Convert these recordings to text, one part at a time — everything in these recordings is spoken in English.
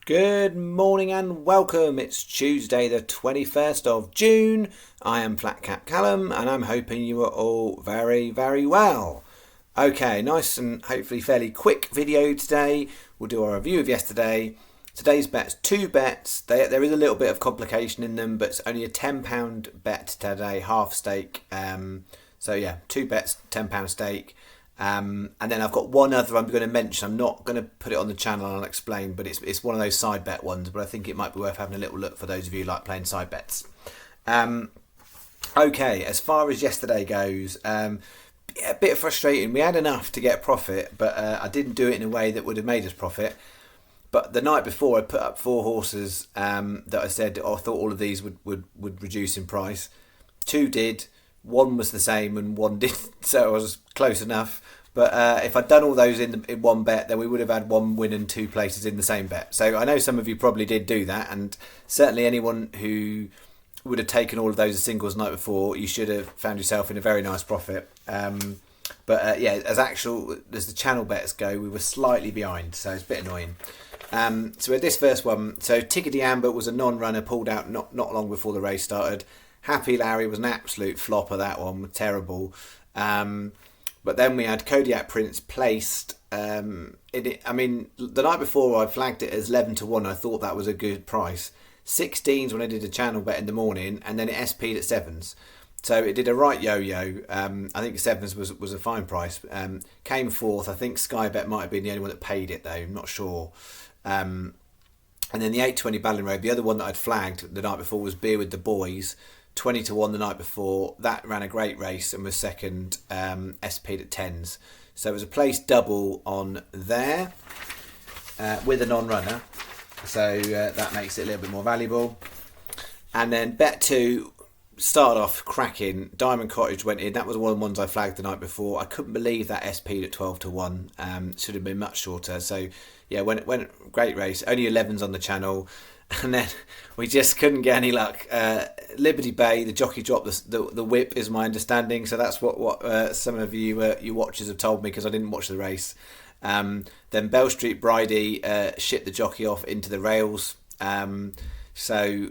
Good morning and welcome. It's Tuesday the 21st of June. I am Flat Cap Callum and I'm hoping you are all very, very well. Okay, nice and hopefully fairly quick video today. We'll do our review of yesterday. Today's bet's two bets. There is a little bit of complication in them, but it's only a £10 bet today, half stake. So yeah, two bets, £10 stake. And then I've got one other I'm going to mention. I'm not going to put it on the channel and I'll explain, but it's one of those side bet ones, but I think it might be worth having a little look for those of you who like playing side bets. Okay, as far as yesterday goes, a bit frustrating. We had enough to get a profit, but I didn't do it in a way that would have made us profit. But the night before I put up four horses that I said I thought all of these would reduce in price. Two did. One was the same and one didn't, so I was close enough. But if I'd done all those in one bet, then we would have had one win and two places in the same bet. So I know some of you probably did do that, and certainly anyone who would have taken all of those as singles the night before, you should have found yourself in a very nice profit. But as the channel bets go, we were slightly behind, so it's a bit annoying. So with this first one, so Tickety Amber was a non-runner, pulled out not long before the race started. Happy Larry was an absolute flopper, that one, terrible. But then we had Kodiak Prince placed. The night before I flagged it as 11 to 1. I thought that was a good price. 16s when I did a channel bet in the morning, and then it SP'd at 7s. So it did a right yo-yo. I think 7s was a fine price. Came fourth. I think Sky Bet might have been the only one that paid it, though. I'm not sure. And then the 820 Ballin Road, the other one that I'd flagged the night before was Beer with the Boys. 20 to 1 the night before. That ran a great race and was second, SP'd at 10s. So it was a place double on there with a non-runner. So that makes it a little bit more valuable. And then bet 2 started off cracking. Diamond Cottage went in. That was one of the ones I flagged the night before. I couldn't believe that SP'd at 12 to 1. Should have been much shorter. So yeah, went great race. Only 11s on the channel. And then we just couldn't get any luck. Liberty Bay, the jockey dropped the whip, is my understanding. So that's what some of you watchers have told me, because I didn't watch the race. Then Bell Street Bridie shipped the jockey off into the rails. So,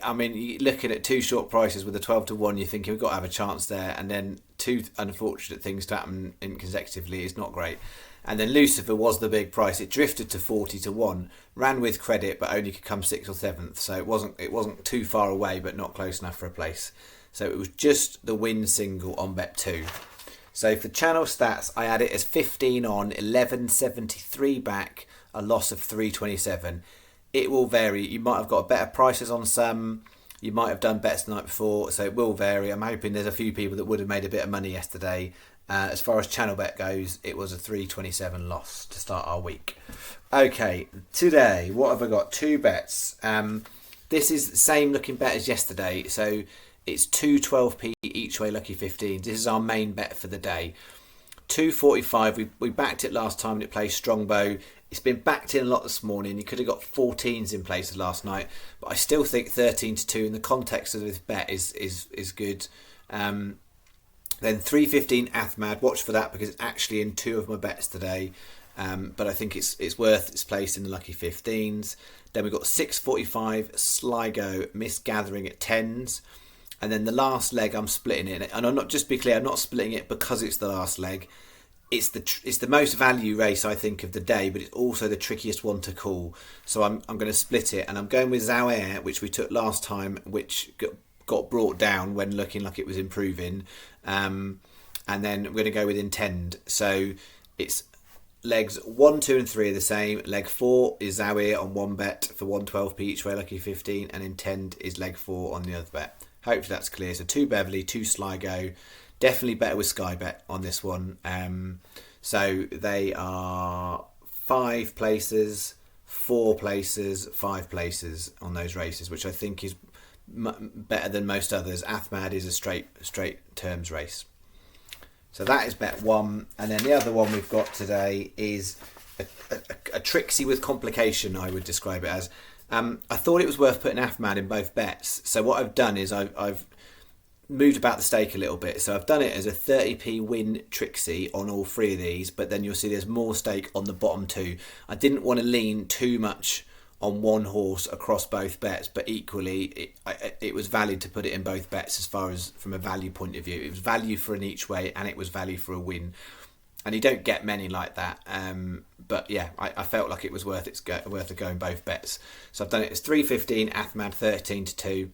I mean, looking at two short prices with a 12 to 1, you're thinking we've got to have a chance there. And then two unfortunate things to happen consecutively is not great. And then Lucifer was the big price. It drifted to 40 to 1, ran with credit, but only could come 6th or 7th. So it wasn't too far away, but not close enough for a place. So it was just the win single on bet 2. So for channel stats, I had it as 15 on, 1173 back, a loss of 327. It will vary. You might have got better prices on some. You might have done bets the night before, so it will vary. I'm hoping there's a few people that would have made a bit of money yesterday. As far as channel bet goes, it was a 327 loss to start our week. Okay, today, what have I got? Two bets. This is the same looking bet as yesterday, so it's 212p each way lucky 15s. This is our main bet for the day. 245, we backed it last time and it plays Strongbow. It's been backed in a lot this morning. You could have got 14s in places last night, but I still think 13 to 2 in the context of this bet is good. Then 315 Athmad, watch for that because it's actually in two of my bets today. But I think it's worth its place in the lucky 15s. Then we've got 645 Sligo misgathering at 10s. And then the last leg I'm splitting it. And I'm not, just be clear, I'm not splitting it because it's the last leg. It's the most value race I think of the day, but it's also the trickiest one to call. So I'm going to split it, and I'm going with Zower, which we took last time, which got brought down when looking like it was improving. And then we're going to go with Intend. So it's legs 1, 2 and 3 are the same. Leg 4 is Zower on one bet for 112p each way lucky 15, and Intend is leg 4 on the other bet. Hopefully that's clear. So 2 Beverley, 2 Sligo. Definitely better with Sky Bet on this one. So they are 5 places, 4 places, 5 places on those races, which I think is better than most others. Athmad is a straight terms race. So that is bet 1. And then the other one we've got today is a tricksy with complication, I would describe it as. I thought it was worth putting Athmad in both bets. So what I've done is I've moved about the stake a little bit. So I've done it as a 30p win Trixie on all 3 of these, but then you'll see there's more stake on the bottom 2. I didn't want to lean too much on one horse across both bets, but equally it was valid to put it in both bets as far as from a value point of view. It was value for an each way and it was value for a win. And you don't get many like that. But yeah, I felt like it was worth a go in both bets. So I've done it as 3.15, Athmad 13-2.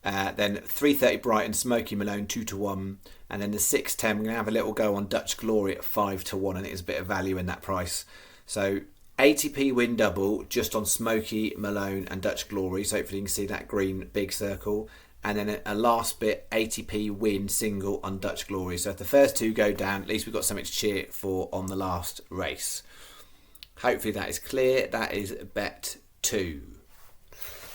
Then 3.30 Brighton, Smoky Malone 2-1. And then the 6.10, we're going to have a little go on Dutch Glory at 5-1. And it is a bit of value in that price. So 80p win double just on Smoky Malone and Dutch Glory. So hopefully you can see that green big circle. And then a last bit 80p win single on Dutch Glory. So if the first two go down, at least we've got something to cheer for on the last race. Hopefully that is clear. That is bet 2.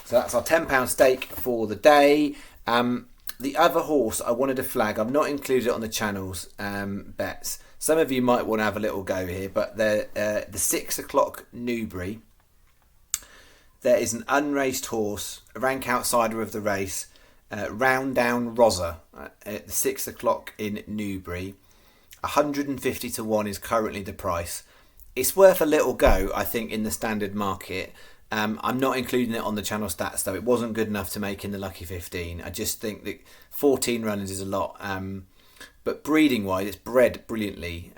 So that's our £10 stake for the day. The other horse I wanted to flag, I've not included it on the channel's bets. Some of you might want to have a little go here, but the 6 o'clock Newbury. There is an unraced horse, a rank outsider of the race, Round Down Rosa, at the 6 o'clock in Newbury. 150-1 is currently the price. It's worth a little go, I think, in the standard market. I'm not including it on the channel stats though. It wasn't good enough to make in the lucky 15. I just think that 14 runners is a lot. But breeding wise, it's bred brilliantly.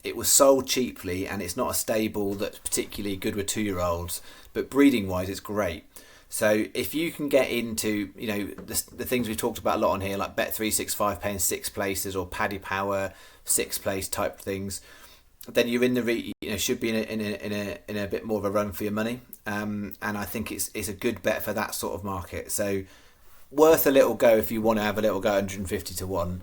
It was sold cheaply, and it's not a stable that's particularly good with 2-year-olds. But breeding wise, it's great. So if you can get into, the things we've talked about a lot on here, like Bet365 paying 6 places or Paddy Power 6 place type things, then you're in the should be in a bit more of a run for your money. And I think it's a good bet for that sort of market. So worth a little go if you want to have a little go, 150-1.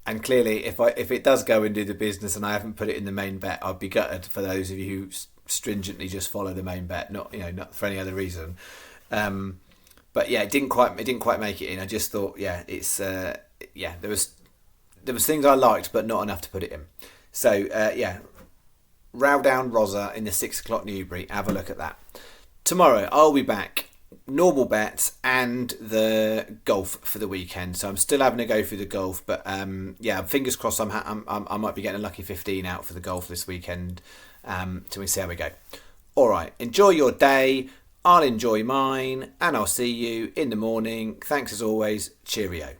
And clearly, if it does go and do the business, and I haven't put it in the main bet, I'd be gutted for those of you who stringently just follow the main bet, not for any other reason. But yeah, it didn't quite make it in. I just thought, it's there was things I liked, but not enough to put it in. So Row Down Rosa in the 6 o'clock Newbury. Have a look at that. Tomorrow I'll be back. Normal bets and the golf for the weekend. So I'm still having to go through the golf, but fingers crossed. I might be getting a lucky 15 out for the golf this weekend. So we see how we go. All right, enjoy your day. I'll enjoy mine, and I'll see you in the morning. Thanks as always. Cheerio.